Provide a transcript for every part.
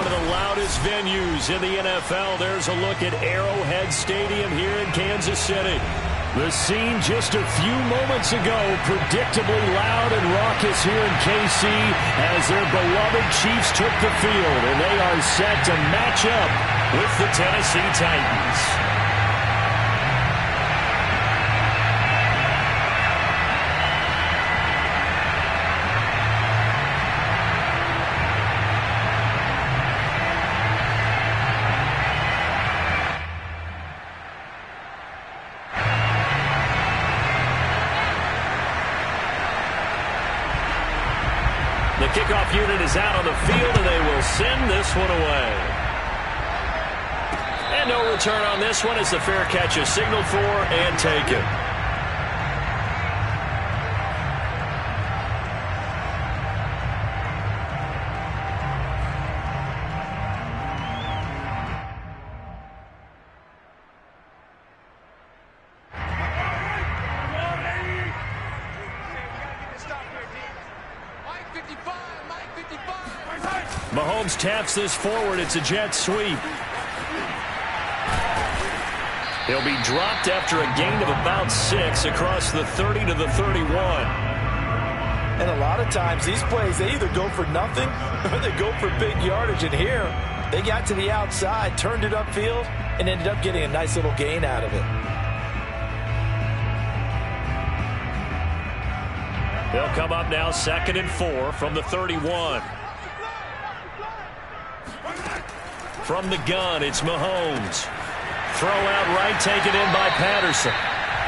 of the loudest venues in the NFL. There's a look at Arrowhead Stadium here in Kansas City. The scene just a few moments ago, predictably loud and raucous here in KC as their beloved Chiefs took the field, and they are set to match up with the Tennessee Titans. The kickoff unit is out on the field, and they will send this one away. And no return on this one as the fair catch is signaled for and taken. Mahomes taps this forward. It's a jet sweep. He'll be dropped after a gain of about 6 across the 30 to the 31. And a lot of times these plays, they either go for nothing or they go for big yardage. And here, they got to the outside, turned it upfield, and ended up getting a nice little gain out of it. They'll come up now 2nd and 4 from the 31. From the gun, it's Mahomes. Throw out right, taken in by Patterson.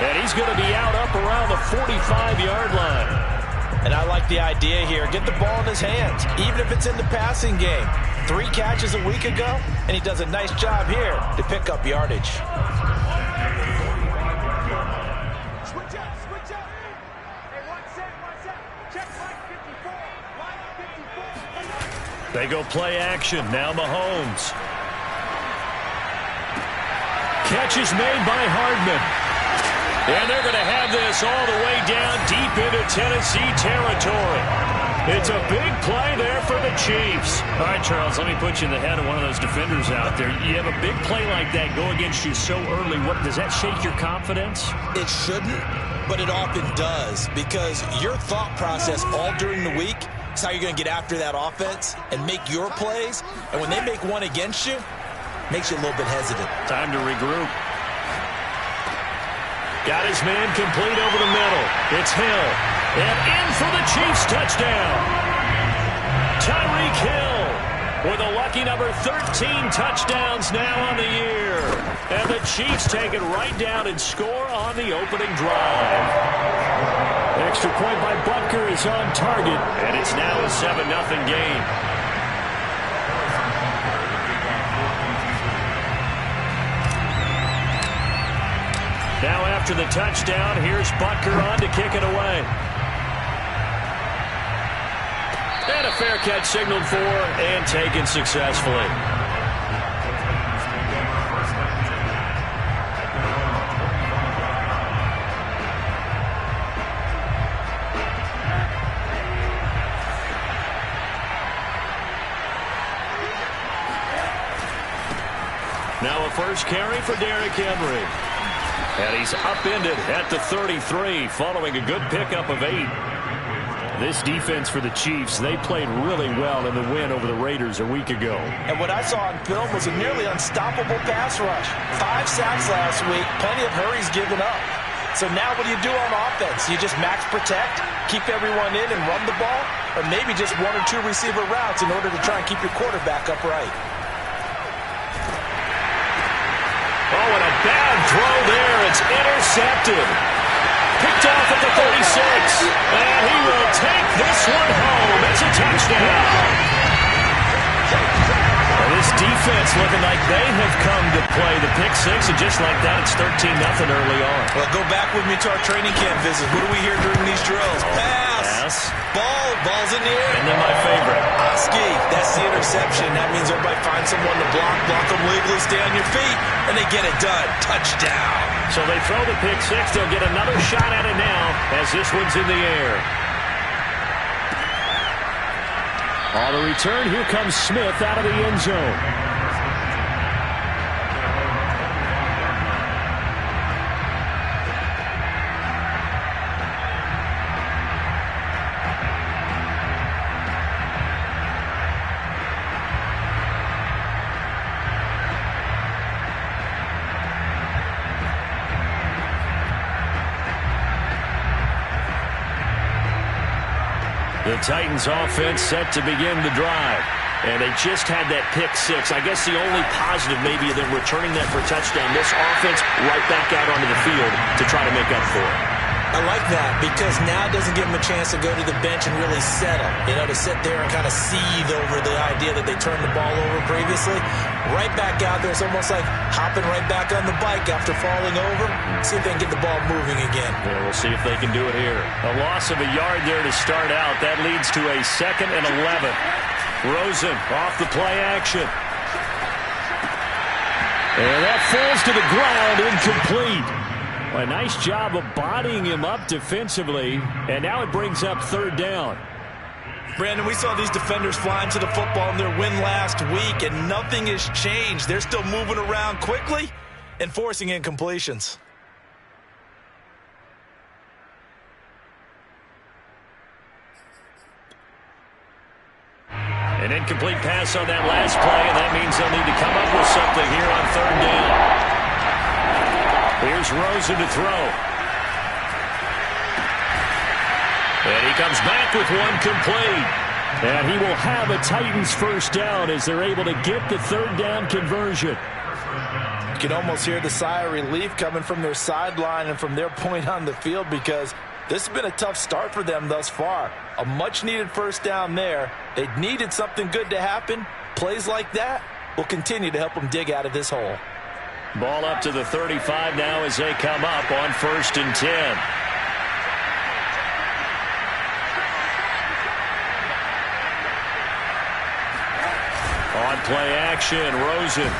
And he's going to be out up around the 45-yard line. And I like the idea here. Get the ball in his hands, even if it's in the passing game. 3 catches a week ago, and he does a nice job here to pick up yardage. Switch up, switch up. Hey, one set. Check line 54. Line 54. They go play action. Now Mahomes. Catch is made by Hardman. And they're going to have this all the way down deep into Tennessee territory. It's a big play there for the Chiefs. All right, Charles, let me put you in the head of one of those defenders out there. You have a big play like that go against you so early. What does that shake your confidence? It shouldn't, but it often does, because your thought process all during the week is how you're going to get after that offense and make your plays. And when they make one against you, makes you a little bit hesitant. Time to regroup. Got his man complete over the middle. It's Hill. And in for the Chiefs touchdown. Tyreek Hill with a lucky number 13 touchdowns now on the year. And the Chiefs take it right down and score on the opening drive. Extra point by Butker is on target. And it's now a 7-0 game. Now after the touchdown, here's Butker on to kick it away. And a fair catch signaled for and taken successfully. Now a first carry for Derrick Henry. And he's upended at the 33 following a good pickup of 8. This defense for the Chiefs, they played really well in the win over the Raiders a week ago. And what I saw on film was a nearly unstoppable pass rush. 5 sacks last week, plenty of hurries given up. So now what do you do on offense? You just max protect, keep everyone in and run the ball, or maybe just 1 or 2 receiver routes in order to try and keep your quarterback upright. Oh, and a bad throw there. It's intercepted. Picked off at the 36. And he will take this one home. It's a touchdown. And this defense looking like they have come to play. The pick 6, and just like that, it's 13-0 early on. Well, go back with me to our training camp visit. What do we hear during these drills? Pass. Ball's in the air. And then my favorite. Oski, that's the interception. That means everybody finds someone to block them legally, stay on your feet, and they get it done. Touchdown. So they throw the pick 6. They'll get another shot at it now as this one's in the air. On the return, here comes Smith out of the end zone. The Titans offense set to begin the drive. And they just had that pick six. I guess the only positive maybe of them returning that for a touchdown. This offense right back out onto the field to try to make up for it. I like that because now it doesn't give them a chance to go to the bench and really settle. You know, to sit there and kind of seethe over the idea that they turned the ball over previously. Right back out there. It's almost like hopping right back on the bike after falling over. See if they can get the ball moving again. Yeah, we'll see if they can do it here. A loss of a yard there to start out. That leads to a 2nd and 11. Rosen off the play action. And that falls to the ground, incomplete. A nice job of bodying him up defensively, and now it brings up 3rd down. Brandon, we saw these defenders flying to the football in their win last week, and nothing has changed. They're still moving around quickly and forcing incompletions. An incomplete pass on that last play, and that means they'll need to come up with something here on 3rd down. Here's Rosen to throw. And he comes back with one complete. And he will have a Titans 1st down as they're able to get the 3rd down conversion. You can almost hear the sigh of relief coming from their sideline and from their point on the field because this has been a tough start for them thus far. A much-needed 1st down there. They needed something good to happen. Plays like that will continue to help them dig out of this hole. Ball up to the 35 now as they come up on 1st and 10. On play action, Rosen.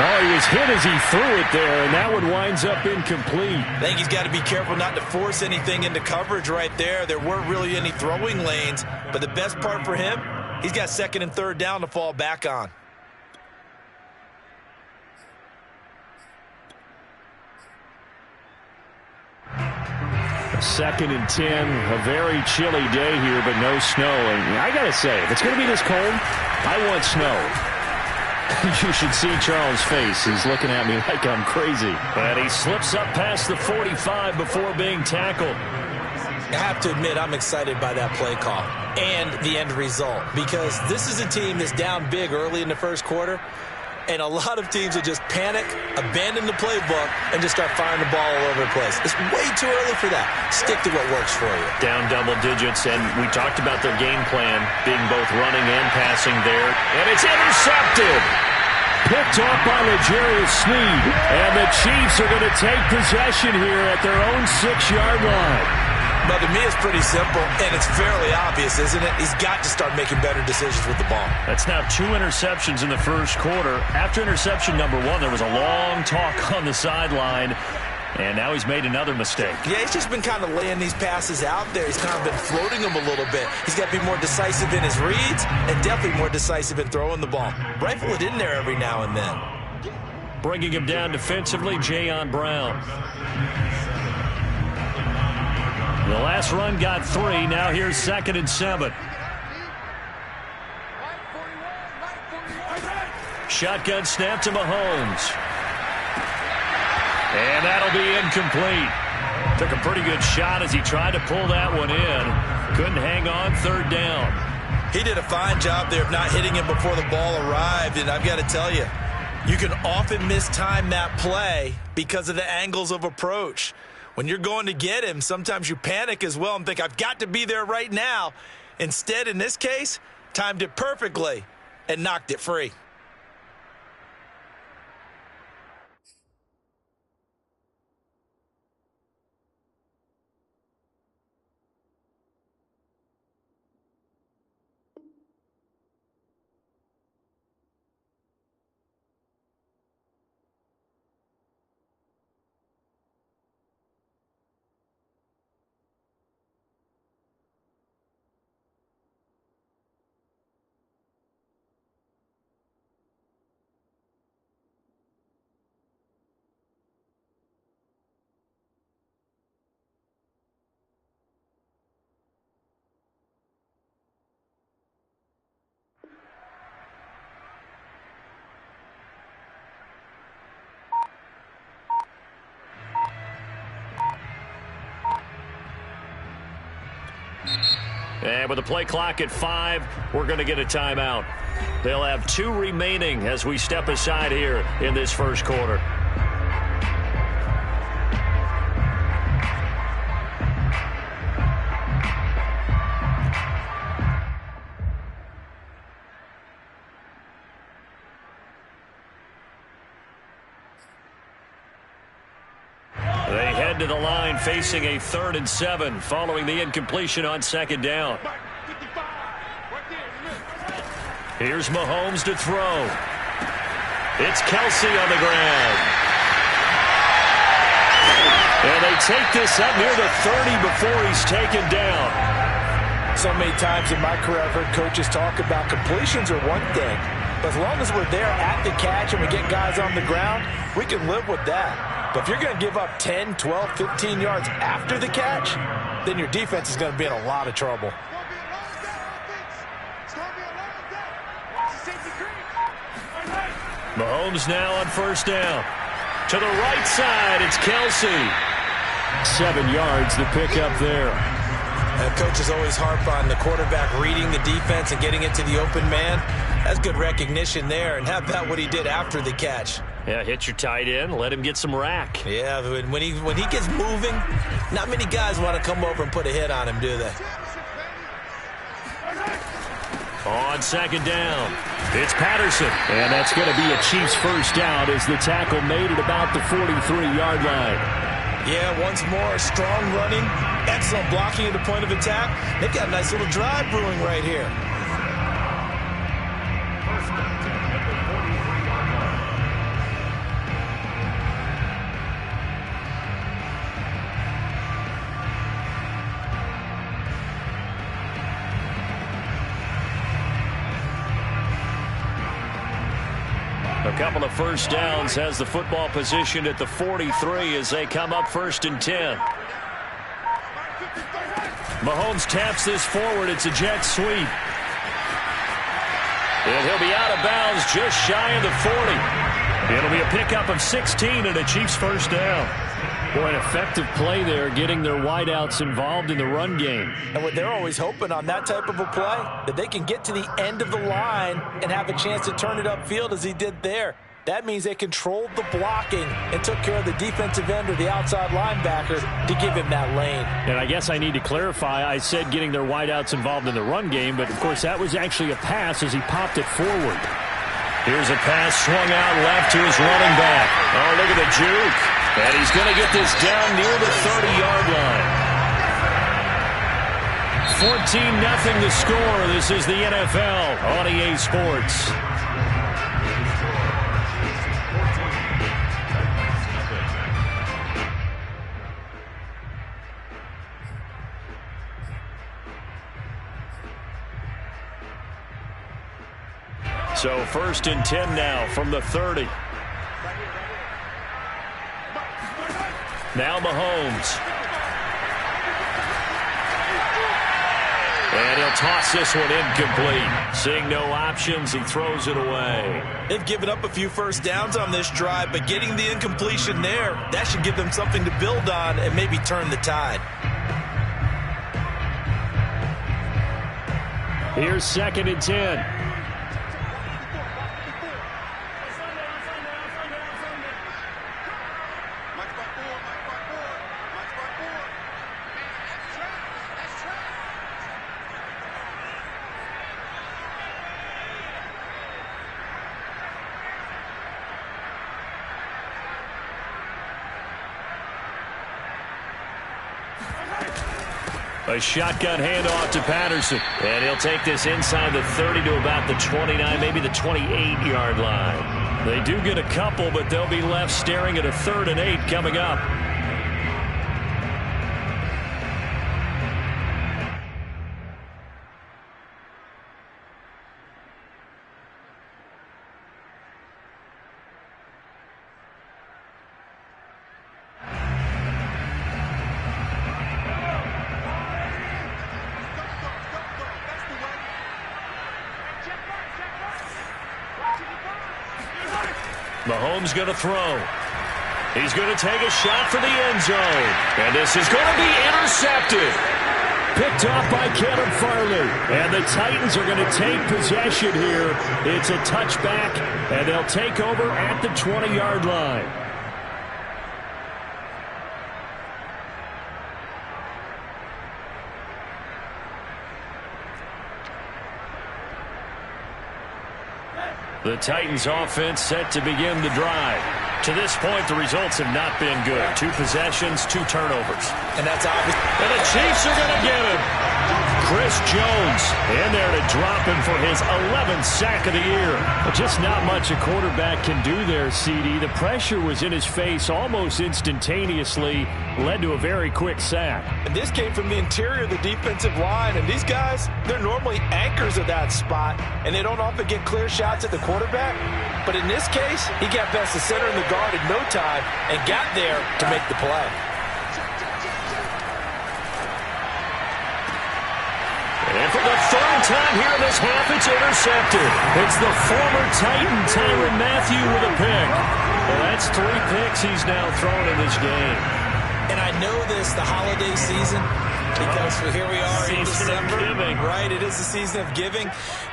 Oh, he was hit as he threw it there, and that one winds up incomplete. I think he's got to be careful not to force anything into coverage right there. There weren't really any throwing lanes, but the best part for him, he's got 2nd and 3rd down to fall back on. Second and 10, a very chilly day here, but no snow. And I got to say, if it's going to be this cold, I want snow. You should see Charles' face. He's looking at me like I'm crazy. And he slips up past the 45 before being tackled. I have to admit, I'm excited by that play call and the end result because this is a team that's down big early in the 1st quarter. And a lot of teams will just panic, abandon the playbook, and just start firing the ball all over the place. It's way too early for that. Stick to what works for you. Down double digits, and we talked about their game plan being both running and passing there. And it's intercepted. Picked off by L'Jarius Sneed. And the Chiefs are going to take possession here at their own 6-yard line. But to me, it's pretty simple, and it's fairly obvious, isn't it? He's got to start making better decisions with the ball. That's now 2 interceptions in the 1st quarter. After interception number 1, there was a long talk on the sideline, and now he's made another mistake. Yeah, he's just been kind of laying these passes out there. He's kind of been floating them a little bit. He's got to be more decisive in his reads and definitely more decisive in throwing the ball. Rifle it in there every now and then. Bringing him down defensively, Jayon Brown. The last run got 3. Now here's 2nd and 7. Shotgun snap to Mahomes. And that'll be incomplete. Took a pretty good shot as he tried to pull that one in. Couldn't hang on. 3rd down. He did a fine job there of not hitting him before the ball arrived. And I've got to tell you, you can often mistime that play because of the angles of approach. When you're going to get him, sometimes you panic as well and think, I've got to be there right now. Instead, in this case, timed it perfectly and knocked it free. And with the play clock at 5, we're going to get a timeout. They'll have 2 remaining as we step aside here in this first quarter. They head to the line facing a 3rd and 7 following the incompletion on 2nd down. Here's Mahomes to throw. It's Kelsey on the ground. And they take this up near the 30 before he's taken down. So many times in my career I've heard coaches talk about completions are one thing, but as long as we're there at the catch and we get guys on the ground, we can live with that. But if you're going to give up 10, 12, 15 yards after the catch, then your defense is going to be in a lot of trouble. Mahomes now on 1st down. To the right side, it's Kelsey. 7 yards, the pickup there. Coaches always harp on the quarterback reading the defense and getting it to the open man. That's good recognition there. And how about what he did after the catch? Yeah, hit your tight end, let him get some rack. Yeah, when he gets moving, not many guys want to come over and put a hit on him, do they? On 2nd down, it's Patterson. And that's going to be a Chiefs first down as the tackle made at about the 43-yard line. Yeah, once more, strong running, excellent blocking at the point of attack. They've got a nice little drive brewing right here. A couple of first downs has the football positioned at the 43 as they come up 1st and 10. Mahomes taps this forward. It's a jet sweep. And he'll be out of bounds just shy of the 40. It'll be a pickup of 16 and a Chiefs first down. Boy, an effective play there, getting their wideouts involved in the run game. And what they're always hoping on that type of a play, that they can get to the end of the line and have a chance to turn it upfield as he did there. That means they controlled the blocking and took care of the defensive end or the outside linebacker to give him that lane. And I guess I need to clarify, I said getting their wideouts involved in the run game, but of course that was actually a pass as he popped it forward. Here's a pass swung out left to his running back. Oh, look at the juke. And he's going to get this down near the 30-yard line. 14-0 the score. This is the NFL on EA Sports. So 1st and 10 now from the 30. Now Mahomes. And he'll toss this one incomplete. Seeing no options, he throws it away. They've given up a few first downs on this drive, but getting the incompletion there, that should give them something to build on and maybe turn the tide. Here's 2nd and 10. A shotgun handoff to Patterson. And he'll take this inside the 30 to about the 29, maybe the 28-yard line. They do get a couple, but they'll be left staring at a 3rd and 8 coming up. Mahomes going to throw. He's going to take a shot for the end zone. And this is going to be intercepted. picked off by Caleb Farley. And the Titans are going to take possession here. It's a touchback, and they'll take over at the 20-yard line. The Titans offense set to begin the drive. To this point, the results have not been good. 2 possessions, 2 turnovers. And that's obvious. And the Chiefs are going to get him. Chris Jones in there to drop him for his 11th sack of the year. But just not much a quarterback can do there, CD. The pressure was in his face almost instantaneously, led to a very quick sack. And this came from the interior of the defensive line. And these guys, they're normally anchors of that spot, and they don't often get clear shots at the quarterback. But in this case, he got past the center and the guard in no time and got there to make the play. And for the 3rd time here in this half, it's intercepted. It's the former Titan, Tyrann Mathieu, with a pick. Well, that's 3 picks he's now thrown in this game. And I know this, the holiday season, because here we are in December, right? It is the season of giving.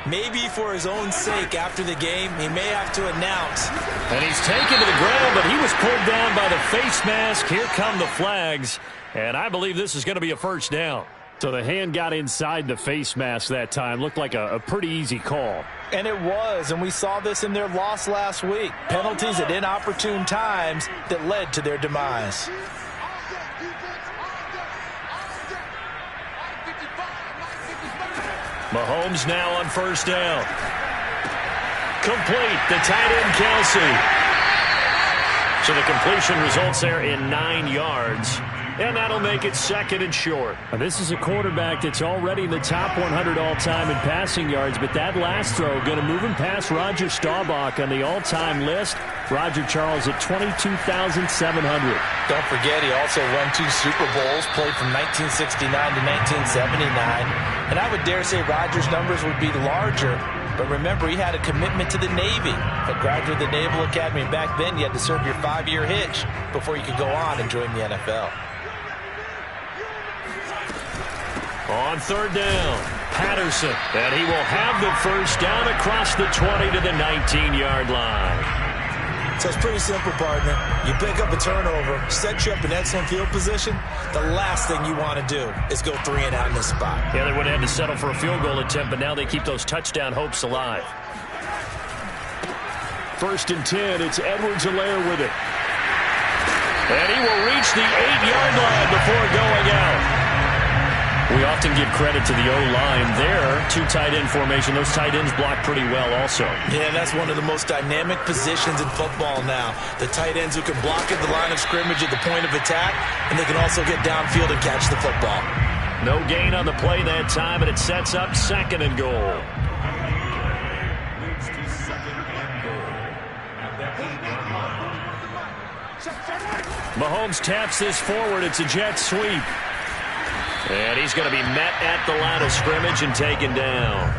Maybe for his own sake, after the game, he may have to announce. And he's taken to the ground, but he was pulled down by the face mask. Here come the flags, and I believe this is going to be a first down. So the hand got inside the face mask that time. Looked like a pretty easy call. And it was, and we saw this in their loss last week. Penalties at inopportune times that led to their demise. Mahomes now on first down. Complete, the tight end Kelsey. So the completion results there in 9 yards. And that'll make it 2nd and short. Now, this is a quarterback that's already in the top 100 all-time in passing yards, but that last throw going to move him past Roger Staubach on the all-time list. Roger Charles at 22,700. Don't forget, he also won 2 Super Bowls, played from 1969 to 1979. And I would dare say Roger's numbers would be larger, but remember, he had a commitment to the Navy. A graduate of the Naval Academy. Back then, you had to serve your 5-year hitch before you could go on and join the NFL. On 3rd down, Patterson. And he will have the first down across the 20 to the 19-yard line. So it's pretty simple, partner. You pick up a turnover, set you up in excellent field position. The last thing you want to do is go 3 and out in this spot. Yeah, they would have had to settle for a field goal attempt, but now they keep those touchdown hopes alive. 1st and 10, it's Edwards-Helaire with it. And he will reach the 8-yard line before going out. We often give credit to the O-line there. 2 tight end formation. Those tight ends block pretty well also. Yeah, that's one of the most dynamic positions in football now. The tight ends who can block at the line of scrimmage at the point of attack, and they can also get downfield and catch the football. No gain on the play that time, and it sets up 2nd and goal. Mahomes taps this forward. It's a jet sweep. And he's going to be met at the line of scrimmage and taken down.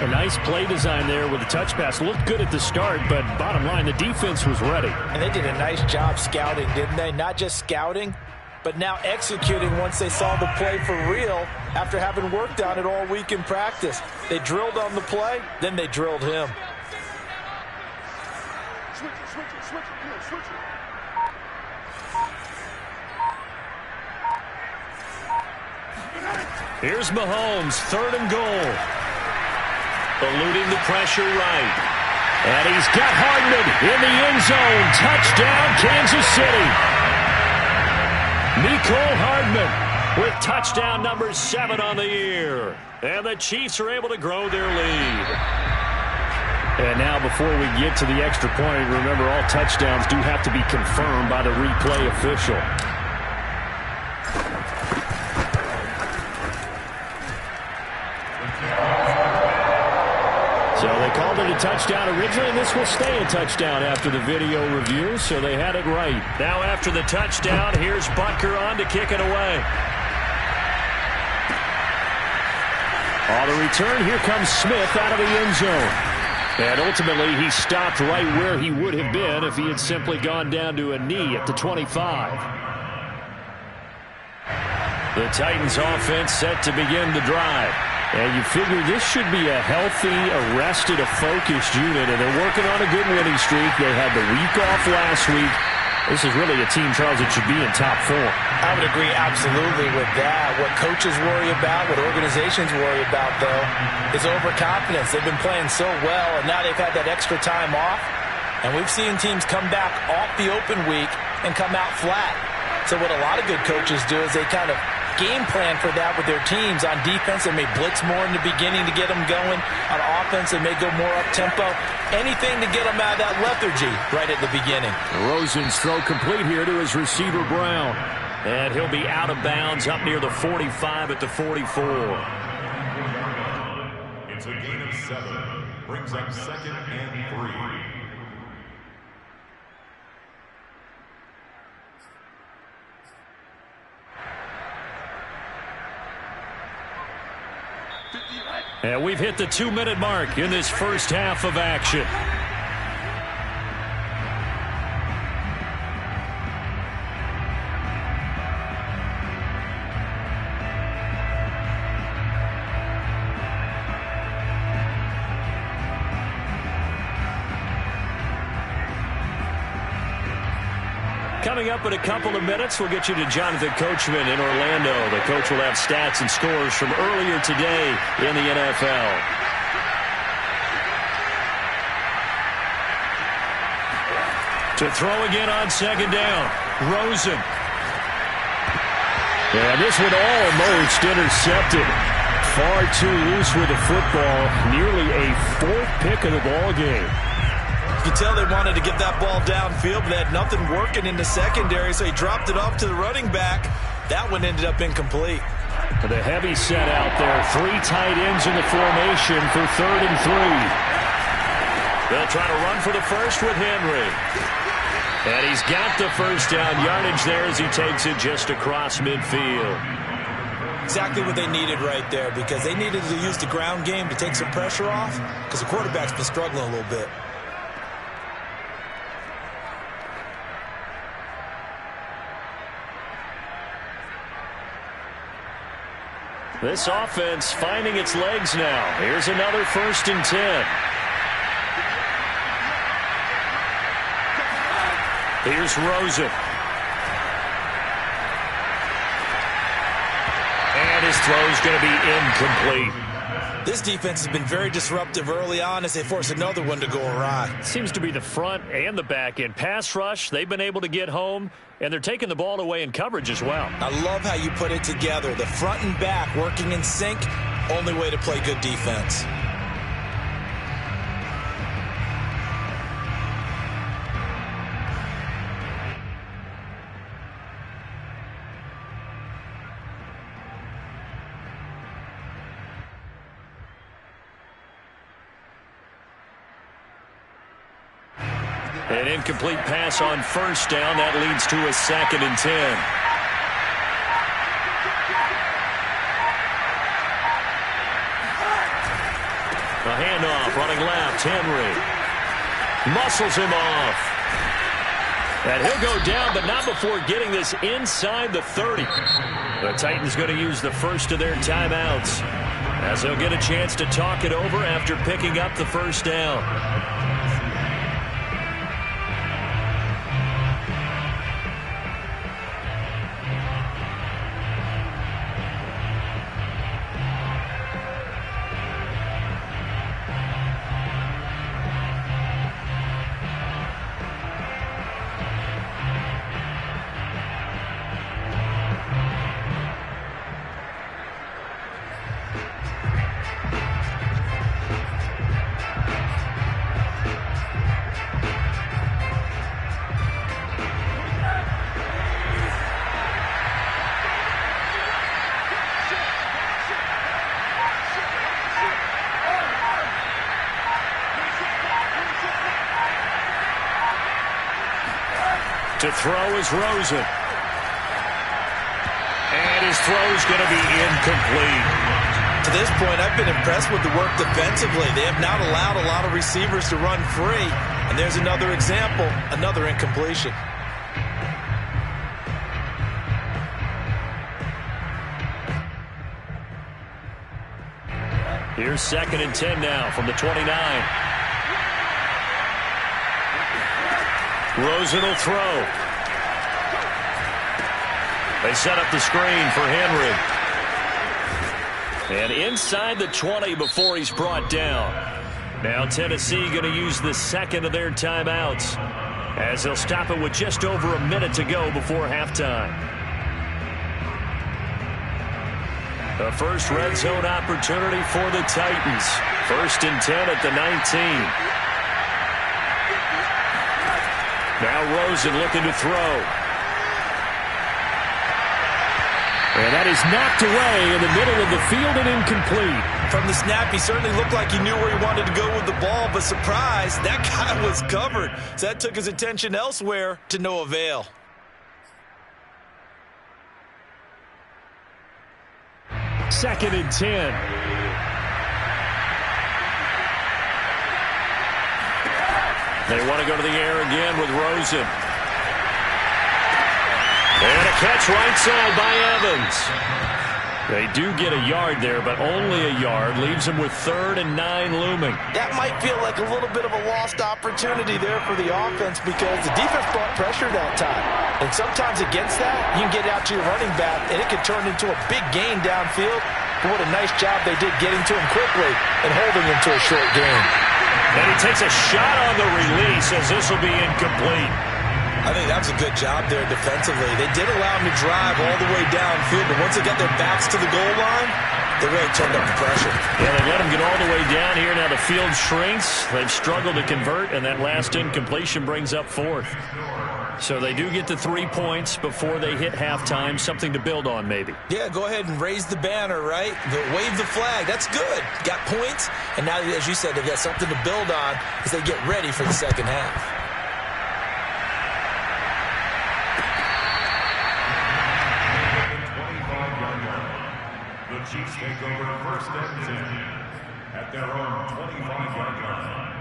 A nice play design there with the touch pass. Looked good at the start, but bottom line, the defense was ready. And they did a nice job scouting, didn't they? Not just scouting, but now executing once they saw the play for real after having worked on it all week in practice. They drilled on the play, then they drilled him. Switch it. Here's Mahomes, 3rd and goal. Eluding the pressure right. And he's got Hardman in the end zone. Touchdown, Kansas City. Mecole Hardman with touchdown number 7 on the year. And the Chiefs are able to grow their lead. And now before we get to the extra point, remember all touchdowns do have to be confirmed by the replay official. So they called it a touchdown originally, and this will stay a touchdown after the video review, so they had it right. Now after the touchdown, here's Butker on to kick it away. On the return, here comes Smith out of the end zone. And ultimately, he stopped right where he would have been if he had simply gone down to a knee at the 25. The Titans offense set to begin the drive. And you figure this should be a healthy, arrested, a focused unit, and they're working on a good winning streak. They had the week off last week. This is really a team, Charles, that should be in top form. I would agree absolutely with that. What coaches worry about, what organizations worry about, though, is overconfidence. They've been playing so well, and now they've had that extra time off. And we've seen teams come back off the open week and come out flat. So what a lot of good coaches do is they kind of game plan for that with their teams. On defense, they may blitz more in the beginning to get them going. On offense, they may go more up-tempo. Anything to get them out of that lethargy right at the beginning. Rosen's throw complete here to his receiver, Brown. And he'll be out of bounds up near the 45 at the 44. It's a gain of 7. Brings up 2nd and 3. And we've hit the 2-minute mark in this first half of action. Coming up in a couple of minutes, we'll get you to Jonathan Coachman in Orlando. The coach will have stats and scores from earlier today in the NFL. To throw again on 2nd down, Rosen. And this one almost intercepted. Far too loose with the football. Nearly a 4th pick of the ball game. You can tell they wanted to get that ball downfield, but they had nothing working in the secondary, so he dropped it off to the running back. That one ended up incomplete. The heavy set out there. 3 tight ends in the formation for 3rd and 3. They'll try to run for the first with Henry. And he's got the first down yardage there as he takes it just across midfield. Exactly what they needed right there, because they needed to use the ground game to take some pressure off, because the quarterback's been struggling a little bit. This offense finding its legs now. Here's another 1st and 10. Here's Rosen. And his throw's going to be incomplete. This defense has been very disruptive early on as they force another one to go awry. Seems to be the front and the back end. Pass rush, they've been able to get home, and they're taking the ball away in coverage as well. I love how you put it together. The front and back working in sync, only way to play good defense. An incomplete pass on 1st down. That leads to a 2nd and 10. A handoff running left. Henry muscles him off. And he'll go down, but not before getting this inside the 30. The Titans going to use the first of their timeouts as they'll get a chance to talk it over after picking up the first down. To throw is Rosen. And his throw's going to be incomplete. To this point, I've been impressed with the work defensively. They have not allowed a lot of receivers to run free. And there's another example, another incompletion. Here's 2nd and 10 now from the 29. Rosen will throw. They set up the screen for Henry. And inside the 20 before he's brought down. Now Tennessee going to use the second of their timeouts as they'll stop it with just over a minute to go before halftime. The first red zone opportunity for the Titans. 1st and 10 at the 19. Now Rosen looking to throw. And that is knocked away in the middle of the field and incomplete. From the snap, he certainly looked like he knew where he wanted to go with the ball, but surprise, that guy was covered. So that took his attention elsewhere to no avail. Second and 10. They want to go to the air again with Rosen. And a catch right side by Evans. They do get a yard there, but only a yard. Leaves them with 3rd and 9 looming. That might feel like a little bit of a lost opportunity there for the offense because the defense brought pressure that time. And sometimes against that, you can get out to your running back, and it can turn into a big gain downfield. But what a nice job they did getting to him quickly and holding him to a short gain. And he takes a shot on the release as this will be incomplete. I think that was a good job there defensively. They did allow him to drive all the way downfield, but once they got their backs to the goal line, they really turned up the pressure. Yeah, they let him get all the way down here. Now the field shrinks. They've struggled to convert, and that last incompletion brings up 4th. So they do get the 3 points before they hit halftime. Something to build on, maybe. Yeah, go ahead and raise the banner, right? Wave the flag. That's good. Got points, and now, as you said, they've got something to build on as they get ready for the second half. The Chiefs take over 1st and 10 at their own 25-yard line.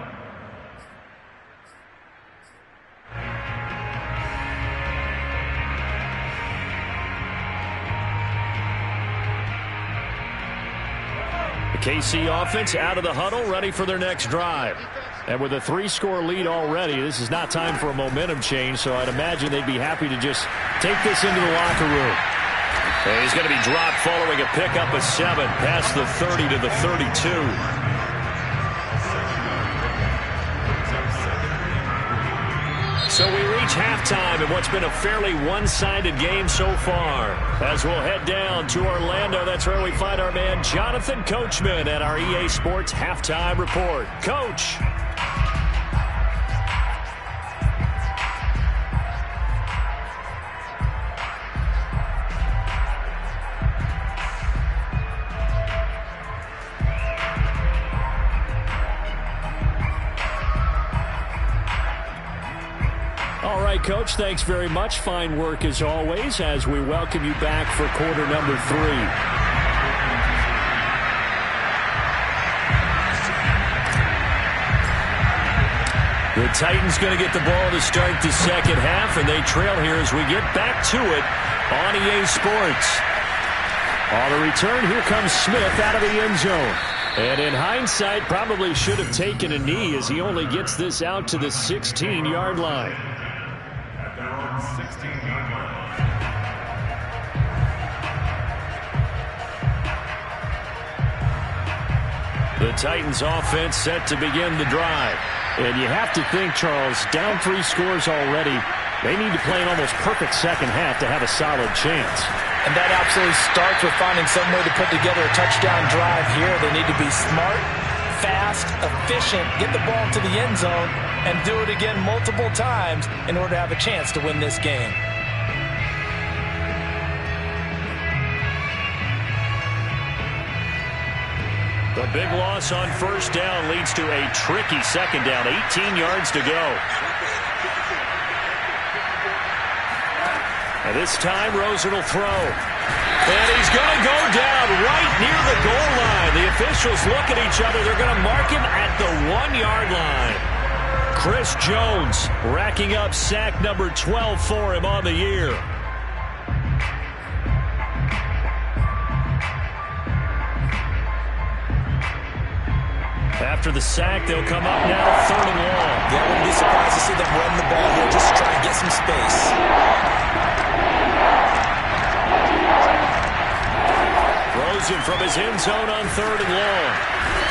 The KC offense out of the huddle, ready for their next drive. And with a 3-score lead already, this is not time for a momentum change, so I'd imagine they'd be happy to just take this into the locker room. And he's going to be dropped following a pickup of 7 past the 30 to the 32. So we reach halftime in what's been a fairly one-sided game so far. As we'll head down to Orlando, that's where we find our man Jonathan Coachman at our EA Sports Halftime Report. Coach. All right, Coach, thanks very much. Fine work as always as we welcome you back for quarter number 3. The Titans going to get the ball to start the second half, and they trail here as we get back to it on EA Sports. On the return, here comes Smith out of the end zone. And in hindsight, probably should have taken a knee as he only gets this out to the 16-yard line. At their own 16-yard line. The Titans offense set to begin the drive. And you have to think, Charles, down 3 scores already. They need to play an almost perfect second half to have a solid chance. And that absolutely starts with finding some way to put together a touchdown drive here. They need to be smart, fast, efficient, get the ball into the end zone, and do it again multiple times in order to have a chance to win this game. The big loss on first down leads to a tricky second down. 18 yards to go. And this time, Rosen will throw. And he's going to go down right near the goal line. The officials look at each other. They're going to mark him at the 1-yard line. Chris Jones racking up sack number 12 for him on the year. After the sack, they'll come up now 3rd and long. Yeah, I wouldn't be surprised to see them run the ball here just to try and get some space. Throws him from his end zone on 3rd and long.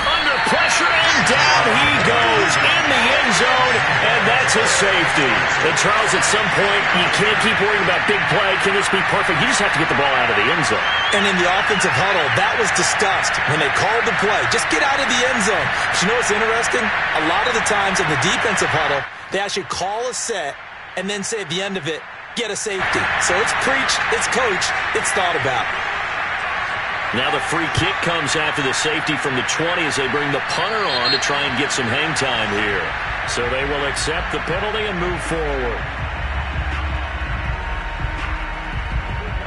Under pressure, and down he goes in the end zone, and that's his safety. And Charles, at some point, you can't keep worrying about big play. Can this be perfect? You just have to get the ball out of the end zone. And in the offensive huddle, that was discussed when they called the play. Just get out of the end zone. But you know what's interesting? A lot of the times in the defensive huddle, they actually call a set and then say at the end of it, get a safety. So it's preached, it's coached, it's thought about. Now the free kick comes after the safety from the 20 as they bring the punter on to try and get some hang time here. So they will accept the penalty and move forward.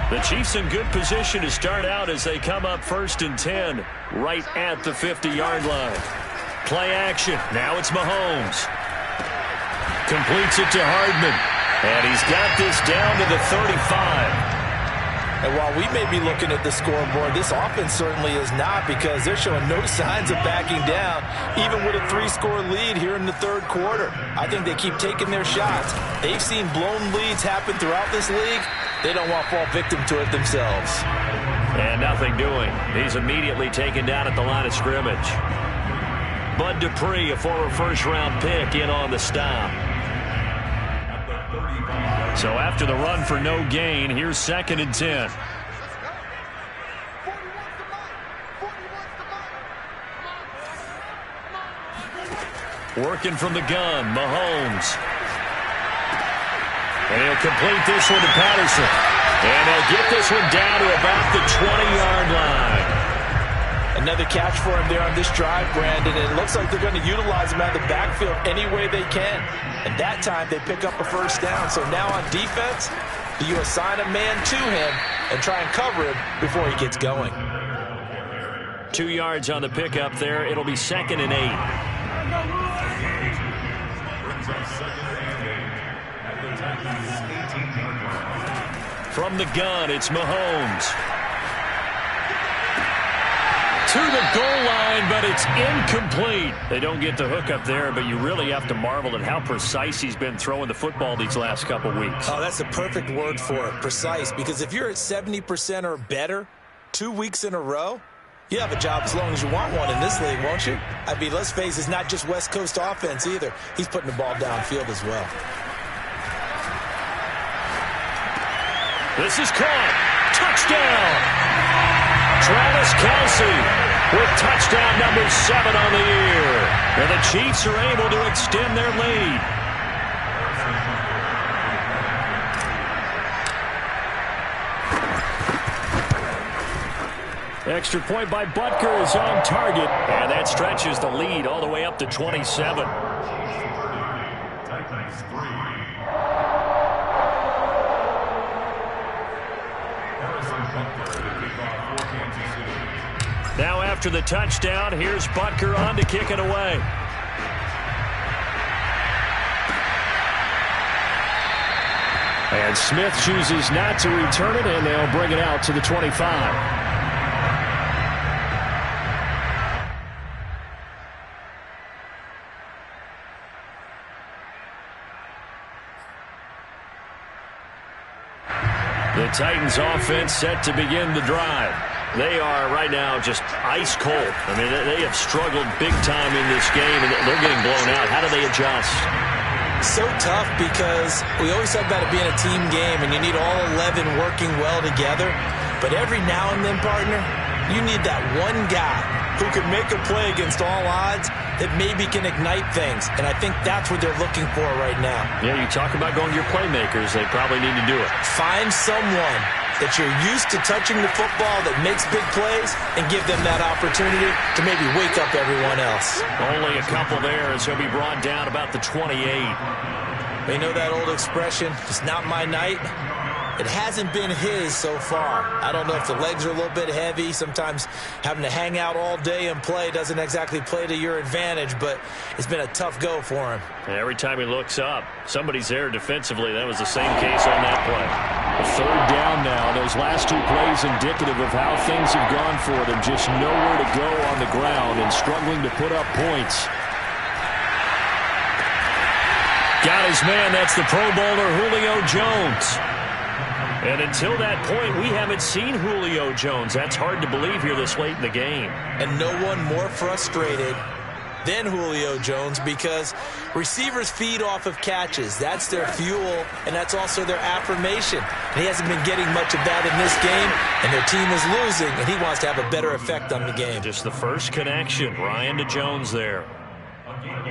The Chiefs in good position to start out as they come up 1st and 10 right at the 50-yard line. Play action. Now it's Mahomes. Completes it to Hardman. And he's got this down to the 35. And while we may be looking at the scoreboard, this offense certainly is not, because they're showing no signs of backing down, even with a 3-score lead here in the 3rd quarter. I think they keep taking their shots. They've seen blown leads happen throughout this league. They don't want to fall victim to it themselves. And nothing doing. He's immediately taken down at the line of scrimmage. Bud Dupree, a former first-round pick, in on the stop. So after the run for no gain, here's 2nd and 10. Working from the gun, Mahomes. And he'll complete this one to Patterson. And they'll get this one down to about the 20-yard line. Another catch for him there on this drive, Brandon, and it looks like they're going to utilize him out of the backfield any way they can. And that time they pick up a 1st down. So now on defense, do you assign a man to him and try and cover him before he gets going? 2 yards on the pickup there. It'll be 2nd and 8. From the gun, it's Mahomes. To the goal line, but it's incomplete. They don't get the hook up there, but you really have to marvel at how precise he's been throwing the football these last couple weeks. Oh, that's a perfect word for it, precise, because if you're at 70% or better 2 weeks in a row, you have a job as long as you want one in this league, won't you? I mean, let's face it, it's not just West Coast offense either. He's putting the ball downfield as well. This is caught. Touchdown! Travis Kelce with touchdown number 7 on the year. And the Chiefs are able to extend their lead. Extra point by Butker is on target. And that stretches the lead all the way up to 27. Now after the touchdown, here's Butker on to kick it away. And Smith chooses not to return it, and they'll bring it out to the 25. The Titans offense set to begin the drive. They are right now just ice cold. I mean, they have struggled big time in this game, and they're getting blown out. How do they adjust? So tough, because we always talk about it being a team game, and you need all 11 working well together. But every now and then, partner, you need that one guy who can make a play against all odds that maybe can ignite things. And I think that's what they're looking for right now. Yeah, you talk about going to your playmakers. They probably need to do it. Find someone that you're used to touching the football that makes big plays and give them that opportunity to maybe wake up everyone else. Only a couple there as he'll be brought down about the 28. They know that old expression, it's not my night. It hasn't been his so far. I don't know if the legs are a little bit heavy. Sometimes having to hang out all day and play doesn't exactly play to your advantage, but it's been a tough go for him. Every time he looks up, somebody's there defensively. That was the same case on that play. Third down now. Those last two plays indicative of how things have gone for them. Just nowhere to go on the ground and struggling to put up points. Got his man. That's the Pro Bowler Julio Jones. And until that point, we haven't seen Julio Jones. That's hard to believe here this late in the game. And no one more frustrated than Julio Jones because receivers feed off of catches. That's their fuel, and that's also their affirmation. And he hasn't been getting much of that in this game, and their team is losing, and he wants to have a better effect on the game. Just the first connection, Ryan to Jones there.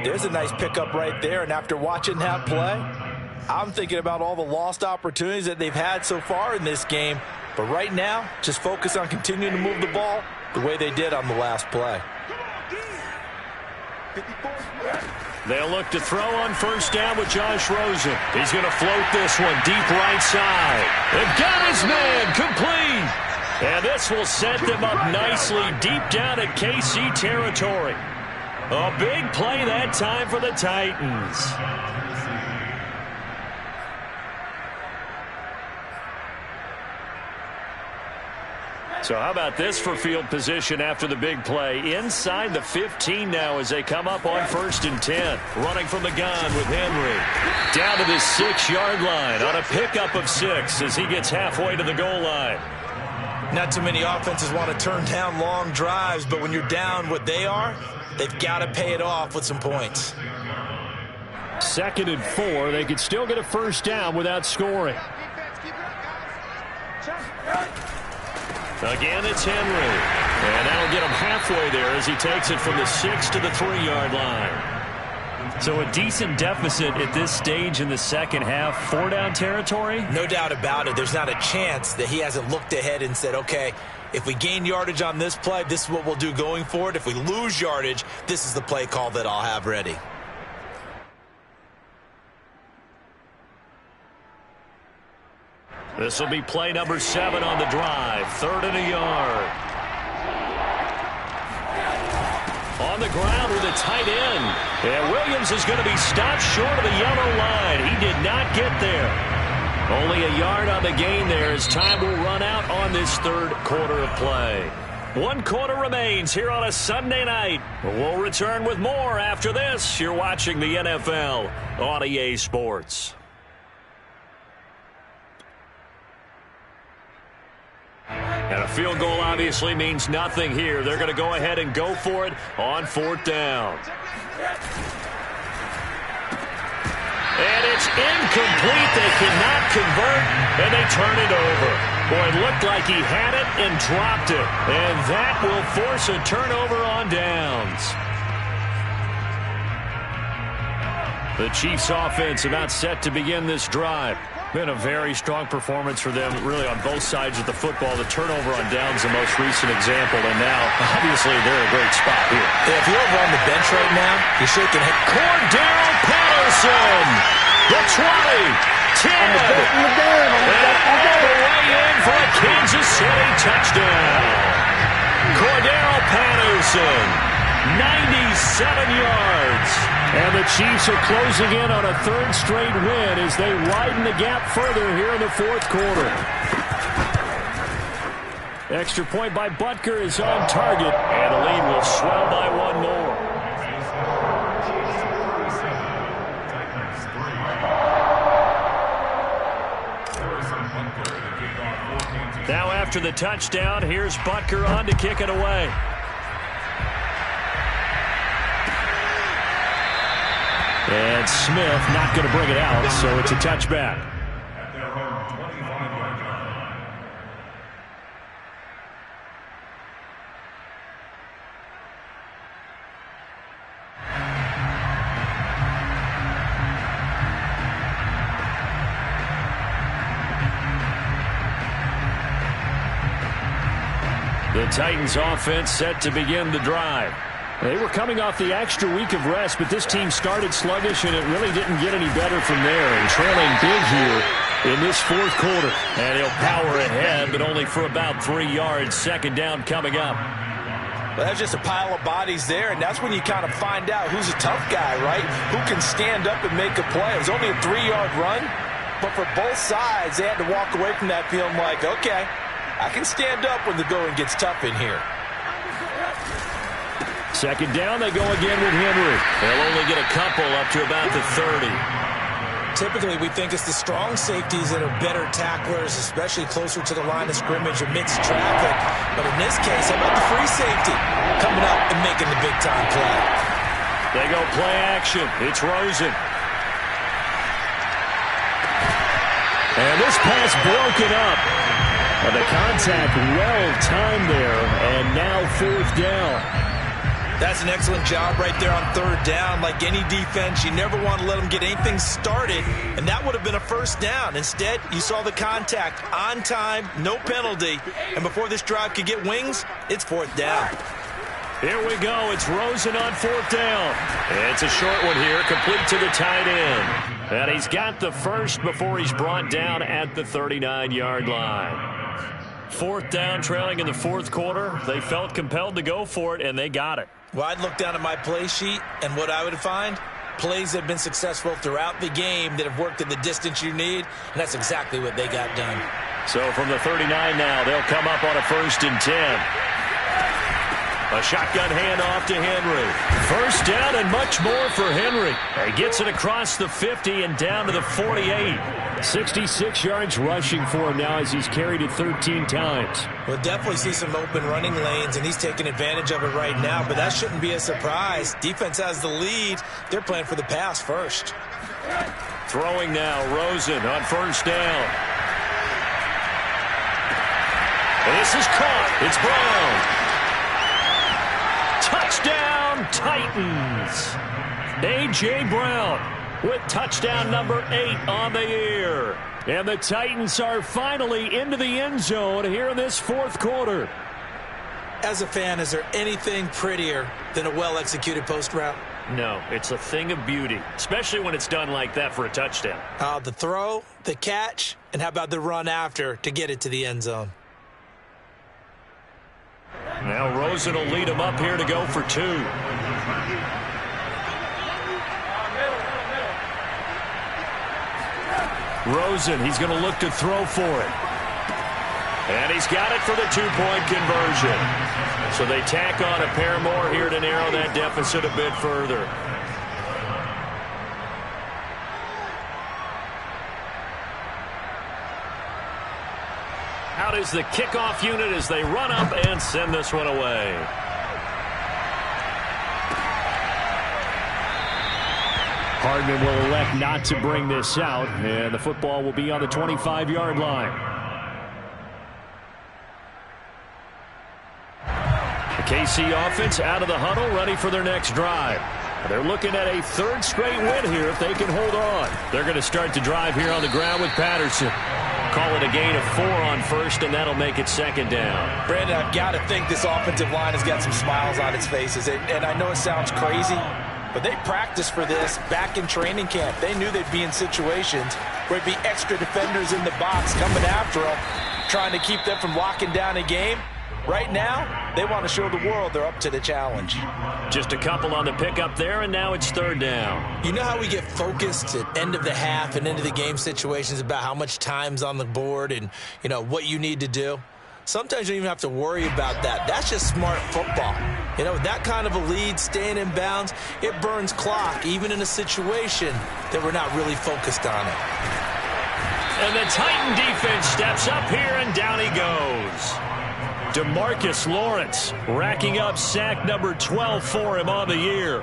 There's a nice pickup right there, and after watching that play, I'm thinking about all the lost opportunities that they've had so far in this game. But right now, just focus on continuing to move the ball the way they did on the last play. They'll look to throw on first down with Josh Rosen. He's going to float this one deep right side. They've got his man complete. And this will set them up nicely deep down at KC territory. A big play that time for the Titans. So how about this for field position after the big play? Inside the 15 now as they come up on 1st and 10. Running from the gun with Henry. Down to the 6-yard line on a pickup of 6 as he gets halfway to the goal line. Not too many offenses want to turn down long drives, but when you're down what they are, they've got to pay it off with some points. 2nd and 4. They could still get a first down without scoring. Again, it's Henry. And that'll get him halfway there as he takes it from the 6 to the 3-yard line. So a decent deficit at this stage in the second half. 4-down territory? No doubt about it. There's not a chance that he hasn't looked ahead and said, okay, if we gain yardage on this play, this is what we'll do going forward. If we lose yardage, this is the play call that I'll have ready. This will be play number 7 on the drive. 3rd and a yard. On the ground with a tight end. And Williams is going to be stopped short of the yellow line. He did not get there. Only a yard on the gain there as time will run out on this 3rd quarter of play. 1 quarter remains here on a Sunday night. We'll return with more after this. You're watching the NFL on EA Sports. And a field goal obviously means nothing here. They're going to go ahead and go for it on 4th down. And it's incomplete. They cannot convert, and they turn it over. Boy, it looked like he had it and dropped it. And that will force a turnover on downs. The Chiefs offense about set to begin this drive. Been a very strong performance for them, really, on both sides of the football. The turnover on downs, the most recent example, and now, obviously, they're in a great spot here. If you're over on the bench right now, you're shaking head. Cordarrelle Patterson, the 20, 10, and all the way in for a Kansas City touchdown. Cordarrelle Patterson, 97 yards. And the Chiefs are closing in on a 3rd straight win as they widen the gap further here in the 4th quarter. Extra point by Butker is on target, and the lead will swell by 1 more. Now after the touchdown, here's Butker on to kick it away. And Smith not going to bring it out, so it's a touchback. At their own 25-yard line. The Titans offense set to begin the drive. They were coming off the extra week of rest, but this team started sluggish, and it really didn't get any better from there. And trailing big here in this 4th quarter. And he'll power ahead, but only for about 3 yards. 2nd down coming up. Well, that's just a pile of bodies there, and that's when you kind of find out who's a tough guy, right? Who can stand up and make a play. It was only a 3-yard run, But for both sides, they had to walk away from that feeling like, okay, I can stand up when the going gets tough in here. Second down, they go again with Henry. They'll only get a couple up to about the 30. Typically, we think it's the strong safeties that are better tacklers, especially closer to the line of scrimmage amidst traffic. But in this case, how about the free safety coming up and making the big-time play? They go play action. It's Rosen. And this pass broken up. And the contact well-timed there, and now fourth down. That's an excellent job right there on third down. Like any defense, you never want to let them get anything started, and that would have been a first down. Instead, you saw the contact on time, no penalty, and before this drive could get wings, it's fourth down. Here we go. It's Rosen on fourth down. It's a short one here, complete to the tight end. And he's got the first before he's brought down at the 39-yard line. Fourth down, trailing in the fourth quarter. They felt compelled to go for it, and they got it. Well, I'd look down at my play sheet, and what I would find, plays that have been successful throughout the game that have worked in the distance you need, and that's exactly what they got done. So from the 39 now, they'll come up on a 1st and 10. A shotgun handoff to Henry. First down and much more for Henry. He gets it across the 50 and down to the 48. 66 yards rushing for him now as he's carried it 13 times. We'll definitely see some open running lanes, and he's taking advantage of it right now, but that shouldn't be a surprise. Defense has the lead. They're playing for the pass first. Throwing now, Rosen on first down. And this is caught. It's Brown. Touchdown, Titans. A.J. Brown with touchdown number 8 on the year. And the Titans are finally into the end zone here in this fourth quarter. As a fan, is there anything prettier than a well-executed post route? No, it's a thing of beauty, especially when it's done like that for a touchdown. The throw, the catch, and how about the run after to get it to the end zone? Now Rosen will lead him up here to go for 2. Rosen, he's going to look to throw for it. And he's got it for the 2-point conversion. So they tack on a pair more here to narrow that deficit a bit further. Out is the kickoff unit as they run up and send this one away. Hardman will elect not to bring this out, and the football will be on the 25-yard line. The KC offense out of the huddle, ready for their next drive. They're looking at a 3rd straight win here if they can hold on. They're going to start the drive here on the ground with Patterson. Call it a gain of 4 on first, and that'll make it 2nd down. Brandon, I've got to think this offensive line has got some smiles on its faces. And I know it sounds crazy, but they practiced for this back in training camp. They knew they'd be in situations where there'd be extra defenders in the box coming after them, trying to keep them from locking down a game. Right now, they want to show the world they're up to the challenge. Just a couple on the pickup there, and now it's 3rd down. You know how we get focused at end of the half and into the game situations about how much time's on the board and, you know, what you need to do? Sometimes you don't even have to worry about that. That's just smart football. You know, that kind of a lead, staying in bounds, it burns clock, even in a situation that we're not really focused on it. And the Titan defense steps up here, and down he goes. DeMarcus Lawrence racking up sack number 12 for him on the year.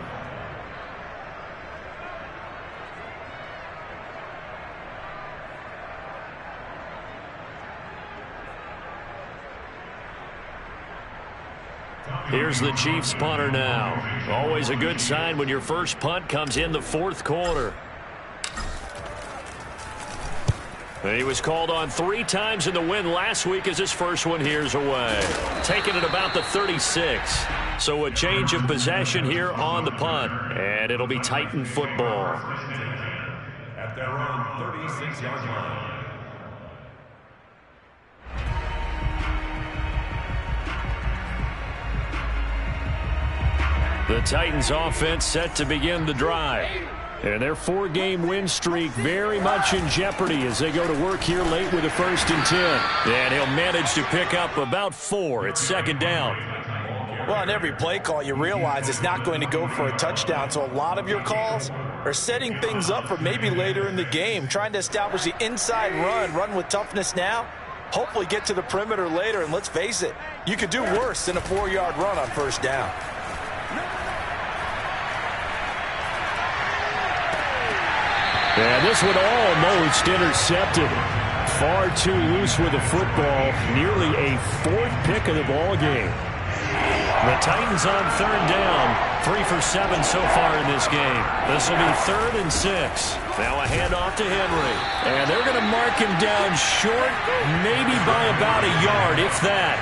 Here's the Chiefs punter now. Always a good sign when your first punt comes in the 4th quarter. He was called on 3 times in the win last week as his first one here's away. Taking it about the 36. So a change of possession here on the punt. And it'll be Titan football. At their own 36-yard line. The Titans offense set to begin the drive. And their 4-game win streak very much in jeopardy as they go to work here late with a 1st and 10. And he'll manage to pick up about 4. It's 2nd down. Well, on every play call, you realize it's not going to go for a touchdown. So a lot of your calls are setting things up for maybe later in the game, trying to establish the inside run with toughness now, hopefully get to the perimeter later. And let's face it, you could do worse than a 4-yard run on 1st down. And this one almost intercepted. Far too loose with the football. Nearly a 4th pick of the ball game. The Titans on 3rd down. 3 for 7 so far in this game. This will be 3rd and 6. Now a handoff to Henry. And they're going to mark him down short, maybe by about a yard, if that.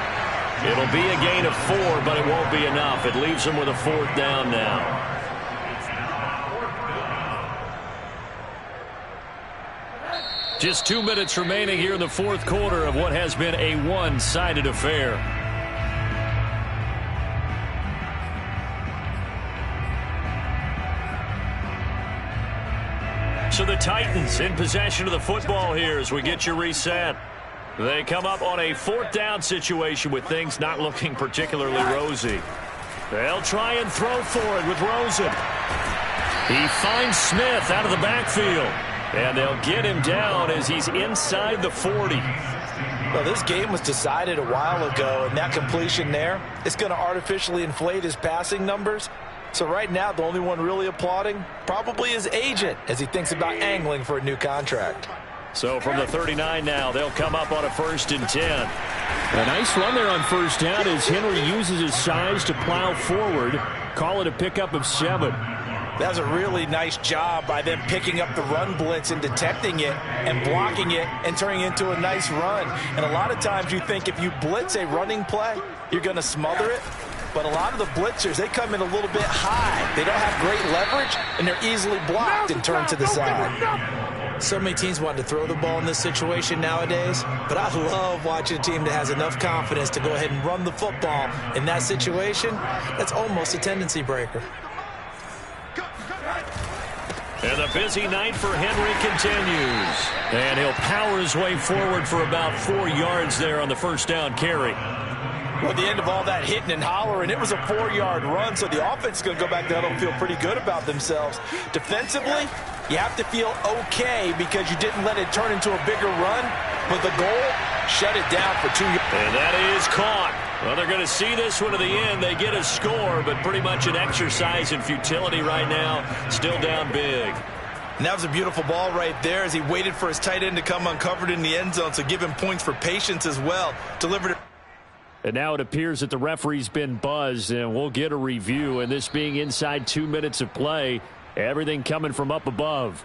It'll be a gain of 4, but it won't be enough. It leaves him with a 4th down now. Just 2 minutes remaining here in the 4th quarter of what has been a one-sided affair. So the Titans in possession of the football here as we get you reset. They come up on a 4th down situation with things not looking particularly rosy. They'll try and throw for it with Rosen. He finds Smith out of the backfield. And they'll get him down as he's inside the 40. Well, this game was decided a while ago, and that completion there is going to artificially inflate his passing numbers. So right now, the only one really applauding probably his agent as he thinks about angling for a new contract. So from the 39 now, they'll come up on a 1st and 10. A nice run there on 1st down as Henry uses his size to plow forward. Call it a pickup of 7. That was a really nice job by them picking up the run blitz and detecting it and blocking it and turning it into a nice run. And a lot of times you think if you blitz a running play, you're going to smother it. But a lot of the blitzers, they come in a little bit high. They don't have great leverage, and they're easily blocked and turned to the side. So many teams want to throw the ball in this situation nowadays, but I love watching a team that has enough confidence to go ahead and run the football in that situation. That's almost a tendency breaker. And the busy night for Henry continues. And he'll power his way forward for about 4 yards there on the 1st down carry. Well, at the end of all that hitting and hollering, it was a 4-yard run, so the offense is going to go back there and feel pretty good about themselves. Defensively, you have to feel okay because you didn't let it turn into a bigger run, but the goal, shut it down for 2 yards. And that is caught. Well, they're going to see this one to the end. They get a score, but pretty much an exercise in futility right now. Still down big. And that was a beautiful ball right there as he waited for his tight end to come uncovered in the end zone, so give him points for patience as well. Delivered it. And now it appears that the referee's been buzzed, and we'll get a review. And this being inside 2 minutes of play, everything coming from up above.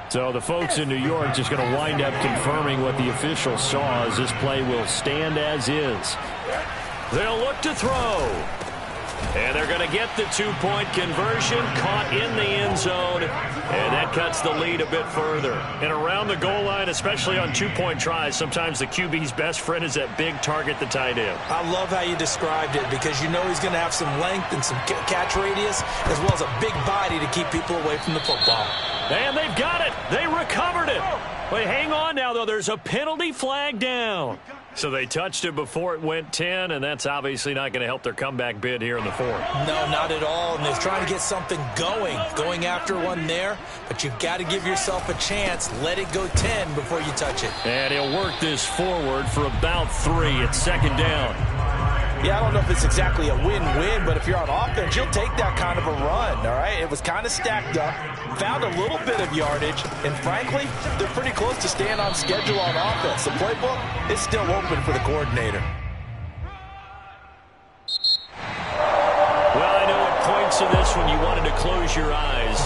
So the folks in New York just going to wind up confirming what the official saw as this play will stand as is. They'll look to throw. And they're going to get the 2-point conversion, caught in the end zone, and that cuts the lead a bit further. And around the goal line, especially on 2-point tries, sometimes the QB's best friend is that big target, the tight end. I love how you described it because you know he's going to have some length and some catch radius as well as a big body to keep people away from the football. And they've got it. They recovered it. But hang on now, though. There's a penalty flag down. So they touched it before it went 10, and that's obviously not going to help their comeback bid here in the 4th. No, not at all. And they're trying to get something going after one there. But you've got to give yourself a chance. Let it go 10 before you touch it. And he'll work this forward for about 3. It's 2nd down. Yeah, I don't know if it's exactly a win-win, but if you're on offense, you'll take that kind of a run, all right? It was kind of stacked up, found a little bit of yardage, and frankly, they're pretty close to staying on schedule on offense. The playbook is still open for the coordinator. Well, I know at points in this when you wanted to close your eyes.